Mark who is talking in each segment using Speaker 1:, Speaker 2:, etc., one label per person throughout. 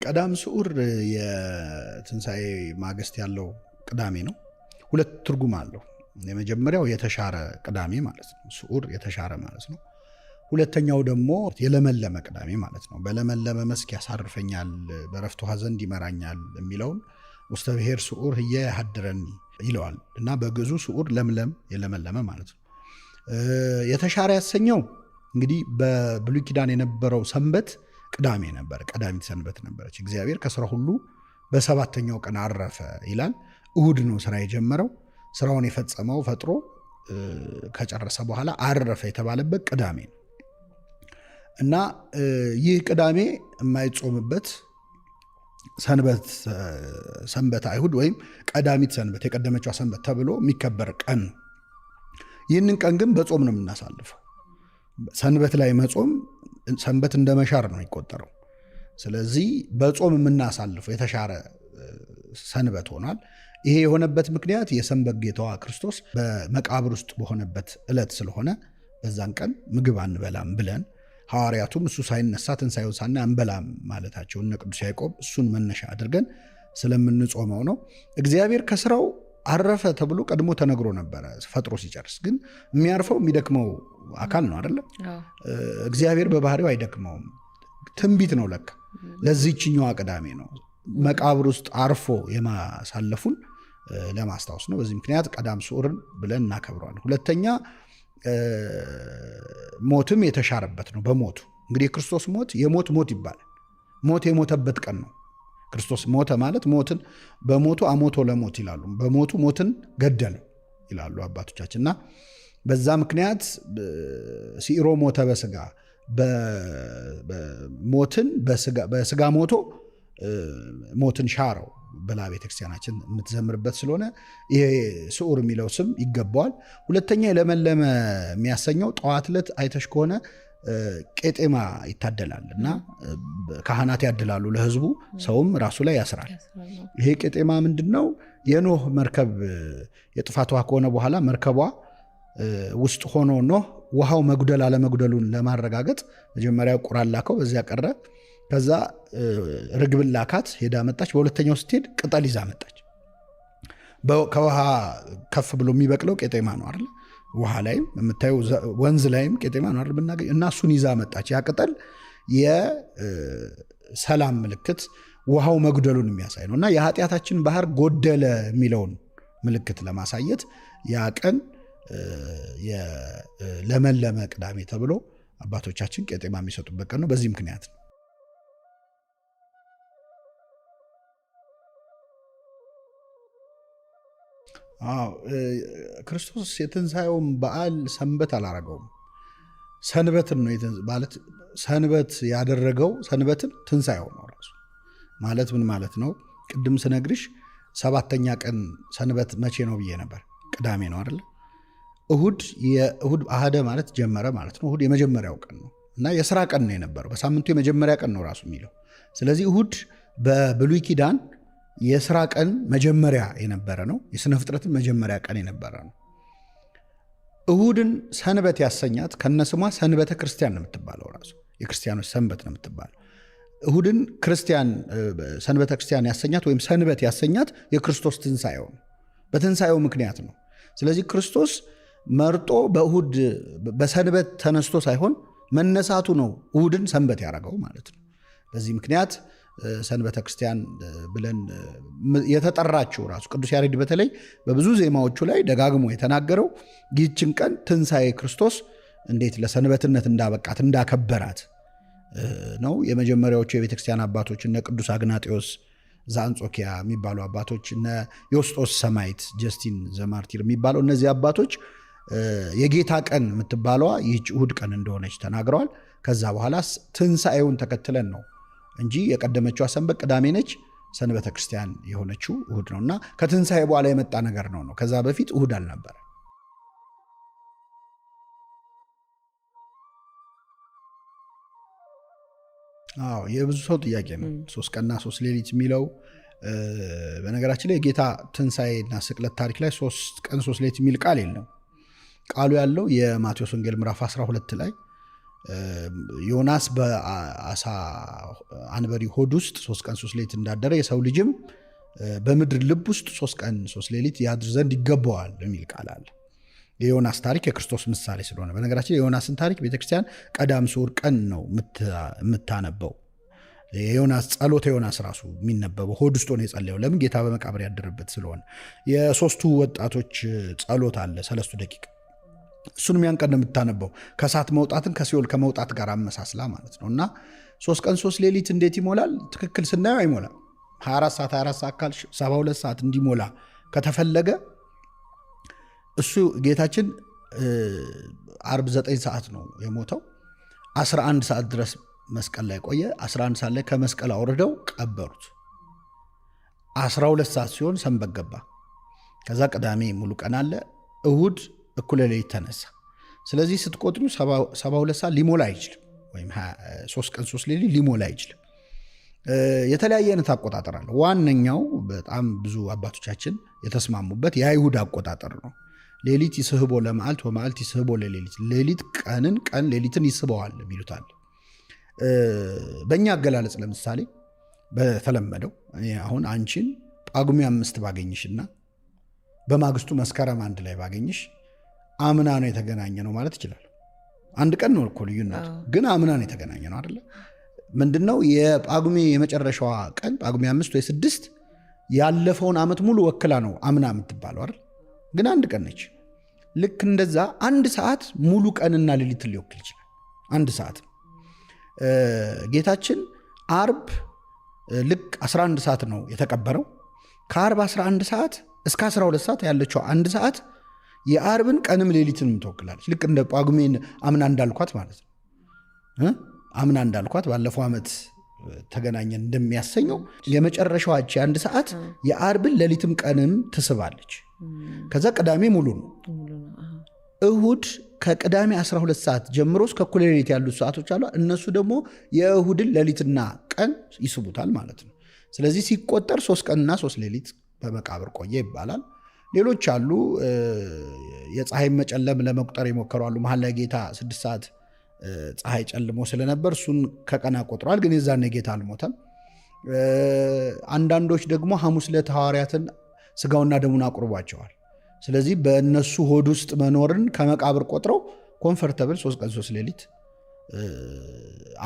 Speaker 1: ቀዳም ስዑር የትንሣኤ ማግስት ያለው ቅዳሜ ነው። ሁለት ትርጉም አለው። የመጀመሪያው የተሻረ ቅዳሜ ማለት ነው። ስዑር የተሻረ ማለት ነው። ሁለተኛው ደግሞ የለመለመ ቅዳሜ ማለት ነው። በለመለመ መስክ ያሳርፈኛል፣ በረፍት ውኃ ዘንድ ይመራኛል የሚለውን ውስተ ብሔር ስዑር ህየ ያሐድረኒ ይለዋል እና በግዕዙ ስዑር ለምለም የለመለመ ማለት ነው። የተሻረ ያሰኘው እንግዲህ በብሉይ ኪዳን የነበረው ሰንበት ቅዳሜ ነበር። ቀዳሚት ሰንበት ነበረች። እግዚአብሔር ከስራ ሁሉ በሰባተኛው ቀን አረፈ ይላል። እሁድ ነው ስራ የጀመረው። ስራውን የፈጸመው ፈጥሮ ከጨረሰ በኋላ አረፈ የተባለበት ቅዳሜ ነው እና ይህ ቅዳሜ የማይጾምበት ሰንበት አይሁድ ወይም ቀዳሚት ሰንበት የቀደመችዋ ሰንበት ተብሎ የሚከበር ቀን ነው። ይህንን ቀን ግን በጾም ነው የምናሳልፈው። ሰንበት ላይ መጾም ሰንበት እንደ መሻር ነው የሚቆጠረው። ስለዚህ በጾም የምናሳልፈው የተሻረ ሰንበት ሆኗል። ይሄ የሆነበት ምክንያት የሰንበት ጌታዋ ክርስቶስ በመቃብር ውስጥ በሆነበት ዕለት ስለሆነ በዛን ቀን ምግብ አንበላም ብለን ሐዋርያቱም እሱ ሳይነሳ ትንሣኤውን ሳናይ አንበላም ማለታቸው እነ ቅዱስ ያዕቆብ እሱን መነሻ አድርገን ስለምንጾመው ነው። እግዚአብሔር ከስራው አረፈ ተብሎ ቀድሞ ተነግሮ ነበረ። ፈጥሮ ሲጨርስ ግን የሚያርፈው የሚደክመው አካል ነው አይደለም። እግዚአብሔር በባህሪው አይደክመውም። ትንቢት ነው ለካ። ለዚህችኛዋ ቅዳሜ ነው መቃብር ውስጥ አርፎ የማሳለፉን ለማስታወስ ነው። በዚህ ምክንያት ቀዳም ስዑርን ብለን እናከብረዋለን። ሁለተኛ ሞትም የተሻረበት ነው። በሞቱ እንግዲህ የክርስቶስ ሞት የሞት ሞት ይባላል። ሞት የሞተበት ቀን ነው። ክርስቶስ ሞተ ማለት ሞትን በሞቱ አሞቶ ለሞት ይላሉ። በሞቱ ሞትን ገደለው ይላሉ አባቶቻችን እና በዛ ምክንያት ሲሮ ሞተ በስጋ ሞትን በስጋ ሞቶ ሞትን ሻረው ብላ ቤተክርስቲያናችን የምትዘምርበት ስለሆነ ይሄ ስዑር የሚለው ስም ይገባዋል። ሁለተኛ የለመለመ የሚያሰኘው ጠዋት ዕለት አይተሽ ከሆነ ቄጤማ ይታደላል እና ካህናት ያድላሉ ለሕዝቡ፣ ሰውም ራሱ ላይ ያስራል። ይሄ ቄጤማ ምንድን ነው? የኖህ መርከብ የጥፋት ውሃ ከሆነ በኋላ መርከቧ ውስጥ ሆኖ ኖህ ውሃው መጉደል አለመጉደሉን ለማረጋገጥ መጀመሪያ ቁራን ላከው፣ በዚያ ቀረ። ከዛ ርግብን ላካት፣ ሄዳ መጣች። በሁለተኛው ስትሄድ ቅጠል ይዛ መጣች። ከውሃ ከፍ ብሎ የሚበቅለው ቄጤማ ነው አይደል? ውሃ ላይም የምታየው ወንዝ ላይም ቄጤማ ነው አይደል ብናገኝ፣ እና እሱን ይዛ መጣች። ያ ቅጠል የሰላም ምልክት ውሃው መጉደሉን የሚያሳይ ነው እና የኃጢአታችን ባህር ጎደለ የሚለውን ምልክት ለማሳየት ያ ቀን የለመለመ ቅዳሜ ተብሎ አባቶቻችን ቄጤማ የሚሰጡበት ቀን ነው። በዚህ ምክንያት ነው። ክርስቶስ የትንሣኤውን በዓል ሰንበት አላረገውም። ሰንበትን ነው ማለት ሰንበት ያደረገው። ሰንበትን ትንሣኤው ነው ራሱ ማለት ምን ማለት ነው? ቅድም ስነግርሽ ሰባተኛ ቀን ሰንበት መቼ ነው ብዬ ነበር። ቅዳሜ ነው አይደለ? እሁድ አህደ ማለት ጀመረ ማለት ነው። እሁድ የመጀመሪያው ቀን ነው እና የስራ ቀን ነው የነበረው። በሳምንቱ የመጀመሪያ ቀን ነው ራሱ የሚለው። ስለዚህ እሁድ በብሉይ ኪዳን የስራ ቀን መጀመሪያ የነበረ ነው። የስነ ፍጥረትን መጀመሪያ ቀን የነበረ ነው። እሁድን ሰንበት ያሰኛት ከነስሟ ሰንበተ ክርስቲያን ነው የምትባለው። ራሱ የክርስቲያኖች ሰንበት ነው የምትባለው። እሁድን ክርስቲያን ሰንበተ ክርስቲያን ያሰኛት ወይም ሰንበት ያሰኛት የክርስቶስ ትንሣኤው ነው። በትንሣኤው ምክንያት ነው። ስለዚህ ክርስቶስ መርጦ በእሁድ በሰንበት ተነስቶ ሳይሆን መነሳቱ ነው እሁድን ሰንበት ያደረገው ማለት ነው። በዚህ ምክንያት ሰንበተ ክርስቲያን ብለን የተጠራችው ራሱ ቅዱስ ያሬድ በተለይ በብዙ ዜማዎቹ ላይ ደጋግሞ የተናገረው ይህችን ቀን ትንሣኤ ክርስቶስ እንዴት ለሰንበትነት እንዳበቃት እንዳከበራት ነው። የመጀመሪያዎቹ የቤተክርስቲያን አባቶች እነ ቅዱስ አግናጤዎስ ዘአንጾኪያ የሚባሉ አባቶች፣ እነ ዮስጦስ ሰማዕት ጀስቲን ዘማርቲር የሚባለው እነዚህ አባቶች የጌታ ቀን የምትባለዋ ይህች እሁድ ቀን እንደሆነች ተናግረዋል። ከዛ በኋላ ትንሣኤውን ተከትለን ነው እንጂ የቀደመችዋ ሰንበት ቅዳሜ ነች። ሰንበተ ክርስቲያን የሆነችው እሁድ ነው እና ከትንሣኤ በኋላ የመጣ ነገር ነው። ከዛ በፊት እሁድ አልነበረ። የብዙ ሰው ጥያቄ ነው 3 ቀንና 3 ሌሊት የሚለው። በነገራችን ላይ የጌታ ትንሣኤና ስቅለት ታሪክ ላይ 3 ቀን 3 ሌሊት የሚል ቃል የለም። ቃሉ ያለው የማቴዎስ ወንጌል ምዕራፍ 12 ላይ ዮናስ በአሳ አንበሪ ሆድ ውስጥ 3 ቀን 3 ሌሊት እንዳደረ የሰው ልጅም በምድር ልብ ውስጥ 3 ቀን 3 ሌሊት ያድር ዘንድ ይገባዋል የሚል ቃል አለ። የዮናስ ታሪክ የክርስቶስ ምሳሌ ስለሆነ በነገራችን የዮናስን ታሪክ ቤተክርስቲያን ቀዳም ስዑር ቀን ነው የምታነበው። የዮናስ ጸሎተ ዮናስ ራሱ የሚነበበው ሆድ ውስጥ ነው የጸለየው። ለምን? ጌታ በመቃብር ያደረበት ስለሆነ። የሶስቱ ወጣቶች ጸሎት አለ 3 ደቂቃ። እሱንም ያን ቀን ነው የምታነበው። ከእሳት መውጣትን ከሲኦል ከመውጣት ጋር አመሳስላ ማለት ነው። እና 3 ቀን 3 ሌሊት እንዴት ይሞላል? ትክክል ስናየው አይሞላም። 24 ሰዓት ካል 72 ሰዓት እንዲሞላ ከተፈለገ እሱ ጌታችን ዓርብ 9 ሰዓት ነው የሞተው። 11 ሰዓት ድረስ መስቀል ላይ ቆየ። 11 ሰዓት ላይ ከመስቀል አውርደው ቀበሩት። 12 ሰዓት ሲሆን ሰንበት ገባ። ከዛ ቅዳሜ ሙሉ ቀን አለ። እሁድ እኩለ ሌሊት ተነሳ። ስለዚህ ስትቆጥሩ 72 ሰዓት ሊሞላ አይችልም። ወይም 3 ቀን 3 ሌሊት ሊሞላ አይችልም። የተለያየ አይነት አቆጣጠር አለ። ዋነኛው በጣም ብዙ አባቶቻችን የተስማሙበት የአይሁድ አቆጣጠር ነው። ሌሊት ይስህቦ ለመዓልት ወመዓልት ይስህቦ ለሌሊት፣ ሌሊት ቀንን ቀን ሌሊትን ይስበዋል የሚሉታል። በእኛ አገላለጽ ለምሳሌ በተለመደው አሁን አንቺን ጳጉሜ 5 ባገኝሽና በማግስቱ መስከረም 1 ላይ ባገኝሽ አምና ነው የተገናኘ ነው ማለት ይችላል። አንድ ቀን ነው እኮ ልዩነቱ፣ ግን አምና ነው የተገናኘ ነው አይደለ? ምንድነው የጳጉሜ የመጨረሻዋ ቀን ጳጉሜ 5 ወይ 6 ያለፈውን ዓመት ሙሉ ወክላ ነው አምና የምትባለው አይደል? ግን አንድ ቀን ነች። ልክ እንደዛ አንድ ሰዓት ሙሉ ቀንና ሌሊትን ሊወክል ይችላል። አንድ ሰዓት ጌታችን ዓርብ ልክ 11 ሰዓት ነው የተቀበረው። ከዓርብ 11 ሰዓት እስከ 12 ሰዓት ያለችው አንድ ሰዓት የዓርብን ቀንም ሌሊትን ትወክላለች። ልክ እንደ ጳጉሜን አምና እንዳልኳት ማለት ነው። አምና እንዳልኳት ባለፈው ዓመት ተገናኘን እንደሚያሰኘው የመጨረሻዋ አንድ ሰዓት የዓርብን ሌሊትም ቀንም ትስባለች። ከዛ ቅዳሜ ሙሉ ነው። እሁድ ከቅዳሜ 12 ሰዓት ጀምሮ እስከ እኩለ ሌሊት ያሉት ሰዓቶች አሉ። እነሱ ደግሞ የእሁድን ሌሊትና ቀን ይስቡታል ማለት ነው። ስለዚህ ሲቆጠር 3 ቀንና 3 ሌሊት በመቃብር ቆየ ይባላል። ሌሎች አሉ። የፀሐይ መጨለም ለመቁጠር የሞከሩ አሉ። መሀል ላይ ጌታ 6 ሰዓት ፀሐይ ጨልሞ ስለነበር እሱን ከቀና ቆጥሯል። ግን የዛኔ ጌታ አልሞተም። አንዳንዶች ደግሞ ሐሙስ ዕለት ሐዋርያትን ስጋውና ደሙን አቁርቧቸዋል። ስለዚህ በእነሱ ሆድ ውስጥ መኖርን ከመቃብር ቆጥረው ኮንፈርተብል 3 ቀን 3 ሌሊት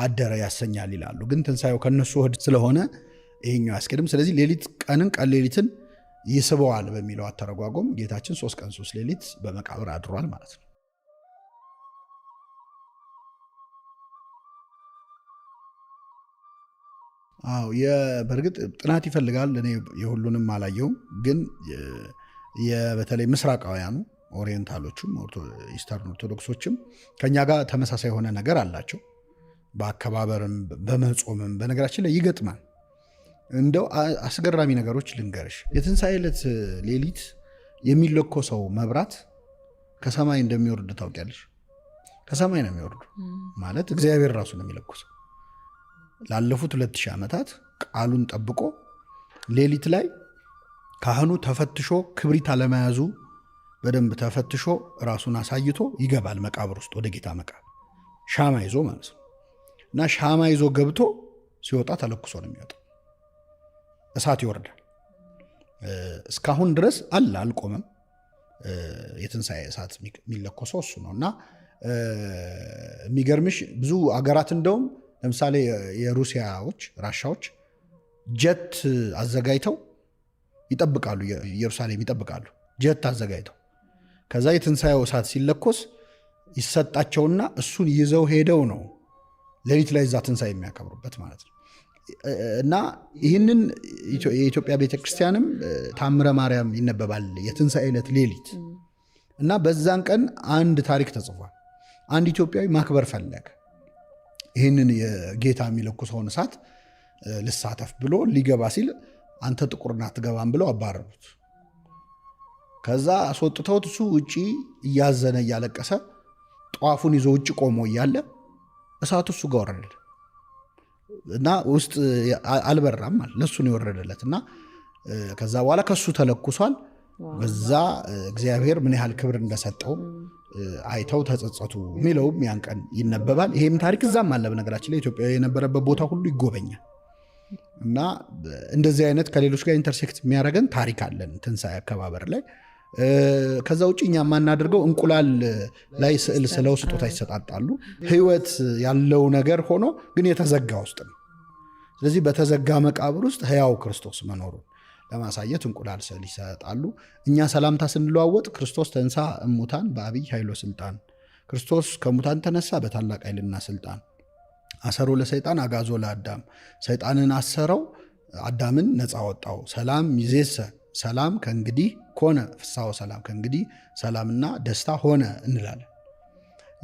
Speaker 1: አደረ ያሰኛል ይላሉ። ግን ትንሣኤው ከእነሱ ሆድ ስለሆነ ይሄኛው ያስኬድም። ስለዚህ ሌሊት ቀንን ቀን ሌሊትን ይስበዋል በሚለው አተረጓጎም ጌታችን 3 ቀን 3 ሌሊት በመቃብር አድሯል ማለት ነው። አዎ በእርግጥ ጥናት ይፈልጋል። እኔ የሁሉንም አላየውም። ግን በተለይ ምስራቃውያኑ ኦሪየንታሎቹም ኢስተርን ኦርቶዶክሶችም ከኛ ጋር ተመሳሳይ የሆነ ነገር አላቸው። በአከባበርም በመጾምም በነገራችን ላይ ይገጥማል። እንደው አስገራሚ ነገሮች ልንገርሽ። የትንሣኤ ዕለት ሌሊት የሚለኮሰው መብራት ከሰማይ እንደሚወርድ ታውቂያለሽ? ከሰማይ ነው የሚወርዱ ማለት እግዚአብሔር ራሱ ነው የሚለኮሰው። ላለፉት 2000 ዓመታት ቃሉን ጠብቆ ሌሊት ላይ ካህኑ ተፈትሾ ክብሪት አለመያዙ በደንብ ተፈትሾ ራሱን አሳይቶ ይገባል መቃብር ውስጥ ወደ ጌታ መቃብር ሻማ ይዞ ማለት ነው። እና ሻማ ይዞ ገብቶ ሲወጣ ተለኩሶ ነው የሚወጣው። እሳት ይወርዳል። እስካሁን ድረስ አልቆመም። የትንሣኤ እሳት የሚለኮሰው እሱ ነው። እና የሚገርምሽ ብዙ አገራት እንደውም ለምሳሌ የሩሲያዎች ራሻዎች ጀት አዘጋጅተው ይጠብቃሉ። ኢየሩሳሌም ይጠብቃሉ ጀት አዘጋጅተው። ከዛ የትንሣኤው እሳት ሲለኮስ ይሰጣቸውና እሱን ይዘው ሄደው ነው ሌሊት ላይ እዛ ትንሣኤ የሚያከብሩበት ማለት ነው። እና ይህንን የኢትዮጵያ ቤተክርስቲያንም ታምረ ማርያም ይነበባል የትንሣኤ ዕለት ሌሊት። እና በዛን ቀን አንድ ታሪክ ተጽፏል። አንድ ኢትዮጵያዊ ማክበር ፈለገ። ይህንን የጌታ የሚለኩሰውን እሳት ልሳተፍ ብሎ ሊገባ ሲል አንተ ጥቁርና አትገባም ብለው አባረሩት። ከዛ አስወጥተውት እሱ ውጪ እያዘነ እያለቀሰ ጧፉን ይዞ ውጭ ቆሞ እያለ እሳቱ እሱ ጋር ወረደ እና ውስጥ አልበራም ለሱ ነው የወረደለት። እና ከዛ በኋላ ከሱ ተለኩሷል። በዛ እግዚአብሔር ምን ያህል ክብር እንደሰጠው አይተው ተጸጸቱ የሚለውም ያን ቀን ይነበባል። ይሄም ታሪክ እዛም አለ። በነገራችን ላይ ኢትዮጵያ የነበረበት ቦታ ሁሉ ይጎበኛል እና እንደዚህ አይነት ከሌሎች ጋር ኢንተርሴክት የሚያደርገን ታሪክ አለን ትንሣኤ አከባበር ላይ። ከዛ ውጭ እኛ የማናደርገው እንቁላል ላይ ስዕል ስለው ስጦታ ይሰጣጣሉ። ህይወት ያለው ነገር ሆኖ ግን የተዘጋ ውስጥ ነው። ስለዚህ በተዘጋ መቃብር ውስጥ ህያው ክርስቶስ መኖሩን ለማሳየት እንቁላል ስዕል ይሰጣሉ። እኛ ሰላምታ ስንለዋወጥ ክርስቶስ ተንሳ እሙታን በአብይ ኃይሎ ስልጣን፣ ክርስቶስ ከሙታን ተነሳ በታላቅ ኃይልና ስልጣን፣ አሰሮ ለሰይጣን አጋዞ ለአዳም፣ ሰይጣንን አሰረው አዳምን ነፃ ወጣው፣ ሰላም ይዜሰ ሰላም ከእንግዲህ ኮነ ፍሳው ሰላም፣ ከእንግዲህ ሰላምና ደስታ ሆነ እንላለን።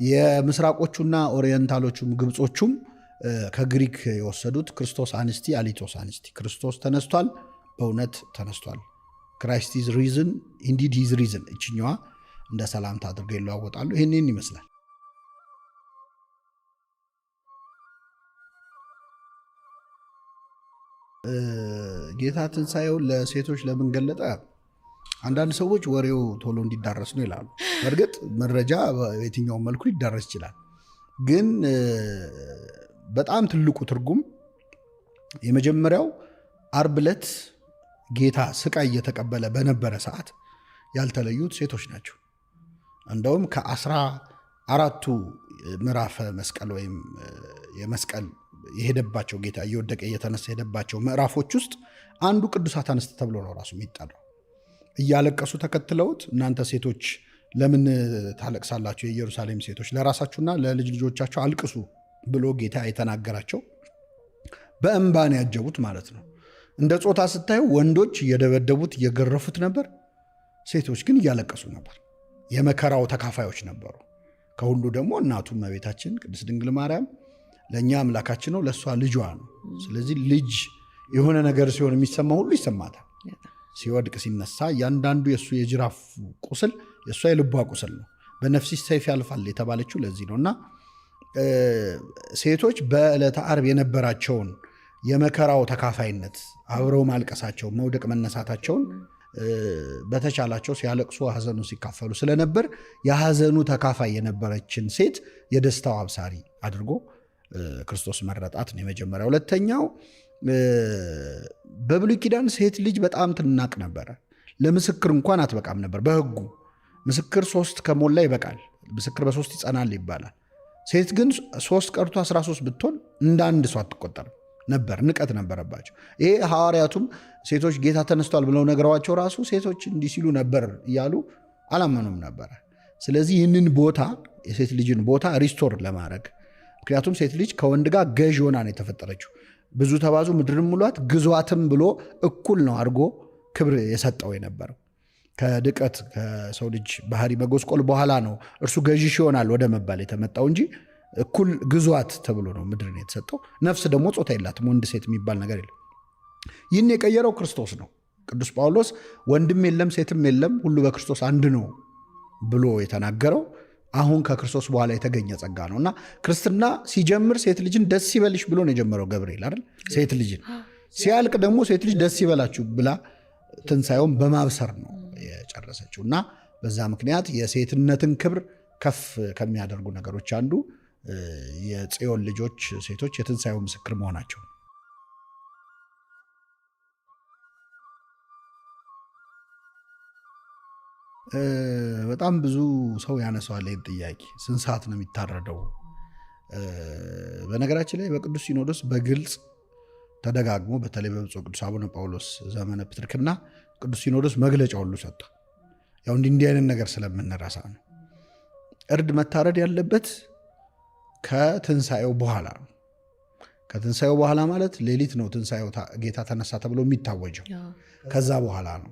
Speaker 1: የምስራቆቹና ኦሪየንታሎቹም ግብጾቹም ከግሪክ የወሰዱት ክርስቶስ አንስቲ አሊቶስ አንስቲ፣ ክርስቶስ ተነስቷል፣ በእውነት ተነስቷል፣ ክራይስት ኢዝ ሪዝን ኢንዲድ ኢዝ ሪዝን፣ እችኛዋ እንደ ሰላምታ አድርገው ይለዋወጣሉ። ይህንን ይመስላል። ጌታ ትንሣኤውን ለሴቶች ለምን ገለጠ? አንዳንድ ሰዎች ወሬው ቶሎ እንዲዳረስ ነው ይላሉ። በእርግጥ መረጃ በየትኛውም መልኩ ሊዳረስ ይችላል። ግን በጣም ትልቁ ትርጉም የመጀመሪያው ዓርብ ዕለት ጌታ ስቃይ እየተቀበለ በነበረ ሰዓት ያልተለዩት ሴቶች ናቸው። እንደውም ከ14ቱ ምዕራፈ መስቀል ወይም የመስቀል የሄደባቸው ጌታ እየወደቀ እየተነሳ የሄደባቸው ምዕራፎች ውስጥ አንዱ ቅዱሳት አንስት ተብሎ ነው ራሱ የሚጠራው። እያለቀሱ ተከትለውት እናንተ ሴቶች ለምን ታለቅሳላችሁ? የኢየሩሳሌም ሴቶች ለራሳችሁና ለልጅ ልጆቻችሁ አልቅሱ ብሎ ጌታ የተናገራቸው በእንባን ያጀቡት ማለት ነው። እንደ ጾታ ስታዩ ወንዶች እየደበደቡት እየገረፉት ነበር፣ ሴቶች ግን እያለቀሱ ነበር። የመከራው ተካፋዮች ነበሩ። ከሁሉ ደግሞ እናቱ እመቤታችን ቅድስት ድንግል ማርያም ለእኛ አምላካችን ነው፣ ለእሷ ልጇ ነው። ስለዚህ ልጅ የሆነ ነገር ሲሆን የሚሰማ ሁሉ ይሰማታል። ሲወድቅ ሲነሳ እያንዳንዱ የእሱ የጅራፍ ቁስል የእሷ የልቧ ቁስል ነው። በነፍሲስ ሰይፍ ያልፋል የተባለችው ለዚህ ነው። እና ሴቶች በዕለተ ዓርብ የነበራቸውን የመከራው ተካፋይነት አብረው ማልቀሳቸውን መውደቅ መነሳታቸውን በተቻላቸው ሲያለቅሱ ሐዘኑን ሲካፈሉ ስለነበር የሐዘኑ ተካፋይ የነበረችን ሴት የደስታው አብሳሪ አድርጎ ክርስቶስ መረጣት ነው የመጀመሪያ። ሁለተኛው በብሉይ ኪዳን ሴት ልጅ በጣም ትናቅ ነበረ። ለምስክር እንኳን አትበቃም ነበር። በሕጉ ምስክር 3 ከሞላ ይበቃል፣ ምስክር በ3 ይጸናል ይባላል። ሴት ግን 3 ቀርቶ 13 ብትሆን እንደ አንድ ሰው አትቆጠርም ነበር። ንቀት ነበረባቸው። ይሄ ሐዋርያቱም ሴቶች ጌታ ተነስቷል ብለው ነገረዋቸው ራሱ ሴቶች እንዲህ ሲሉ ነበር እያሉ አላመኑም ነበረ። ስለዚህ ይህንን ቦታ የሴት ልጅን ቦታ ሪስቶር ለማድረግ ምክንያቱም ሴት ልጅ ከወንድ ጋር ገዥ ሆና ነው የተፈጠረችው። ብዙ ተባዙ ምድርን ሙሏት ግዟትም ብሎ እኩል ነው አድርጎ ክብር የሰጠው የነበረው። ከድቀት ከሰው ልጅ ባህሪ መጎስቆል በኋላ ነው እርሱ ገዥሽ ይሆናል ወደ መባል የተመጣው እንጂ እኩል ግዟት ተብሎ ነው ምድርን የተሰጠው። ነፍስ ደግሞ ጾታ የላትም፣ ወንድ ሴት የሚባል ነገር የለም። ይህን የቀየረው ክርስቶስ ነው። ቅዱስ ጳውሎስ ወንድም የለም ሴትም የለም ሁሉ በክርስቶስ አንድ ነው ብሎ የተናገረው አሁን ከክርስቶስ በኋላ የተገኘ ጸጋ ነው። እና ክርስትና ሲጀምር ሴት ልጅን ደስ ይበልሽ ብሎ ነው የጀመረው ገብርኤል አይደል? ሴት ልጅን ሲያልቅ ደግሞ ሴት ልጅ ደስ ይበላችሁ ብላ ትንሣኤውን በማብሰር ነው የጨረሰችው። እና በዛ ምክንያት የሴትነትን ክብር ከፍ ከሚያደርጉ ነገሮች አንዱ የጽዮን ልጆች ሴቶች የትንሣኤው ምስክር መሆናቸው። በጣም ብዙ ሰው ያነሳዋል ይህን ጥያቄ። ስንት ሰዓት ነው የሚታረደው? በነገራችን ላይ በቅዱስ ሲኖዶስ በግልጽ ተደጋግሞ በተለይ በብፁዕ ቅዱስ አቡነ ጳውሎስ ዘመነ ፕትርክና ቅዱስ ሲኖዶስ መግለጫ ሁሉ ሰጥቷል። ያው እንዲህ አይነት ነገር ስለምንረሳ ነው። እርድ መታረድ ያለበት ከትንሣኤው በኋላ ነው። ከትንሣኤው በኋላ ማለት ሌሊት ነው ትንሣኤው ጌታ ተነሳ ተብሎ የሚታወጀው፣ ከዛ በኋላ ነው።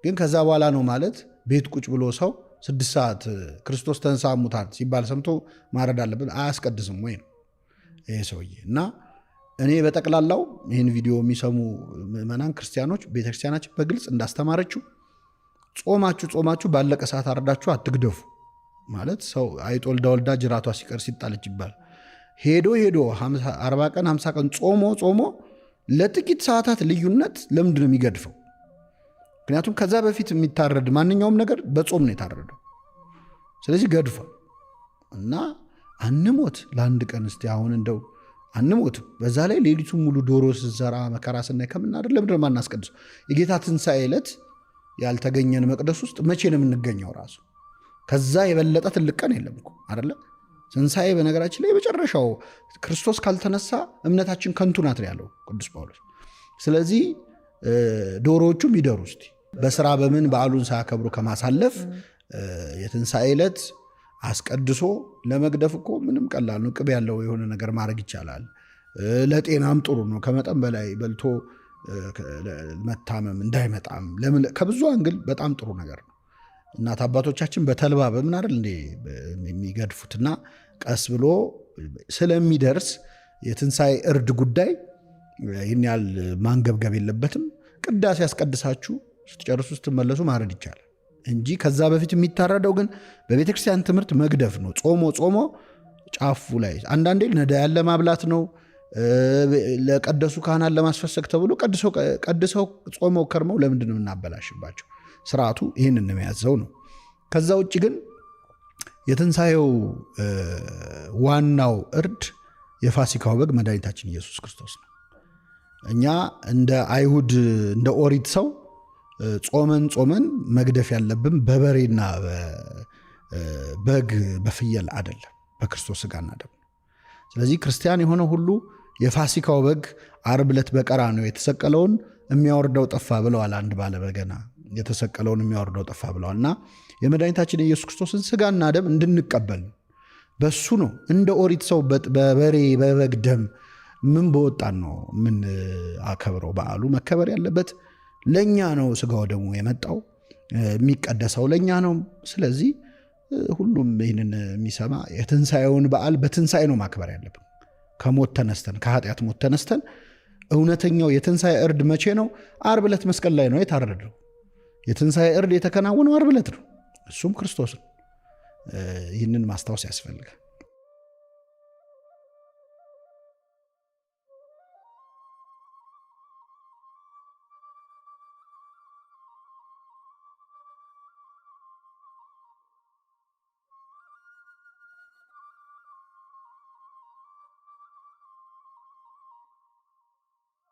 Speaker 1: ግን ከዛ በኋላ ነው ማለት ቤት ቁጭ ብሎ ሰው 6 ሰዓት ክርስቶስ ተንሳ ሙታን ሲባል ሰምቶ ማረድ አለበት አያስቀድስም ወይ ነው ይሄ ሰውዬ። እና እኔ በጠቅላላው ይህን ቪዲዮ የሚሰሙ ምዕመናን ክርስቲያኖች ቤተክርስቲያናችን በግልጽ እንዳስተማረችው ጾማችሁ ባለቀ ሰዓት አረዳችሁ አትግደፉ ማለት ሰው አይጥ ወልዳ ጅራቷ ሲቀር ሲጣለች ይባል። ሄዶ 40 ቀን 50 ቀን ጾሞ ለጥቂት ሰዓታት ልዩነት ለምንድን ነው የሚገድፈው? ምክንያቱም ከዛ በፊት የሚታረድ ማንኛውም ነገር በጾም ነው የታረደው። ስለዚህ ገድፏል እና አንሞት ለአንድ ቀን እስቲ አሁን እንደው አንሞት። በዛ ላይ ሌሊቱን ሙሉ ዶሮ ስንሰራ መከራ ስናይ ከምናደር ለምንድን ነው የማናስቀድሰው? የጌታ ትንሣኤ ዕለት ያልተገኘን መቅደስ ውስጥ መቼ ነው የምንገኘው? ራሱ ከዛ የበለጠ ትልቅ ቀን የለም እኮ አይደለ? ትንሣኤ በነገራችን ላይ የመጨረሻው ክርስቶስ ካልተነሳ እምነታችን ከንቱ ናት ያለው ቅዱስ ጳውሎስ። ስለዚህ ዶሮዎቹም ይደሩ እስቲ በስራ በምን በዓሉን ሳያከብሩ ከማሳለፍ የትንሣኤ ዕለት አስቀድሶ ለመግደፍ እኮ ምንም ቀላል ነው። ቅቤ ያለው የሆነ ነገር ማድረግ ይቻላል። ለጤናም ጥሩ ነው። ከመጠን በላይ በልቶ መታመም እንዳይመጣም ከብዙ አንግል በጣም ጥሩ ነገር ነው። እናት አባቶቻችን በተልባ በምን አይደል እንዴ የሚገድፉትና ቀስ ብሎ ስለሚደርስ የትንሣኤ እርድ ጉዳይ ይህን ያህል ማንገብገብ የለበትም። ቅዳሴ ያስቀድሳችሁ ስትጨርሱ ስትመለሱ ማረድ ይቻላል እንጂ ከዛ በፊት የሚታረደው ግን በቤተ ክርስቲያን ትምህርት መግደፍ ነው። ጾሞ ጫፉ ላይ አንዳንዴ ነዳያን ለማብላት ነው፣ ለቀደሱ ካህናት ለማስፈሰግ ተብሎ ቀድሰው ጾመው ከርመው ለምንድን ነው የምናበላሽባቸው? ስርዓቱ ይህንን የሚያዘው ነው። ከዛ ውጭ ግን የትንሣኤው ዋናው እርድ የፋሲካው በግ መድኃኒታችን ኢየሱስ ክርስቶስ ነው። እኛ እንደ አይሁድ እንደ ኦሪት ሰው ጾመን መግደፍ ያለብን በበሬና በግ በፍየል አይደለም፣ በክርስቶስ ሥጋና ደም። ስለዚህ ክርስቲያን የሆነ ሁሉ የፋሲካው በግ ዓርብ ዕለት በቀራንዮ የተሰቀለውን የሚያወርደው ጠፋ ብለዋል። አንድ ባለ በገና የተሰቀለውን የሚያወርደው ጠፋ ብለዋል። እና የመድኃኒታችን የኢየሱስ ክርስቶስን ሥጋና ደም እንድንቀበል በሱ ነው። እንደ ኦሪት ሰው በበሬ በበግ ደም ምን በወጣን ነው ምን አከብረው? በዓሉ መከበር ያለበት ለኛ ነው። ሥጋው ደሙ የመጣው የሚቀደሰው ለኛ ነው። ስለዚህ ሁሉም ይህንን የሚሰማ የትንሣኤውን በዓል በትንሣኤ ነው ማክበር ያለብን። ከሞት ተነስተን ከኃጢአት ሞት ተነስተን እውነተኛው የትንሣኤ እርድ መቼ ነው? ዓርብ ዕለት መስቀል ላይ ነው የታረደው። የትንሣኤ እርድ የተከናወነው ዓርብ ዕለት ነው። እሱም ክርስቶስ ነው። ይህንን ማስታወስ ያስፈልጋል።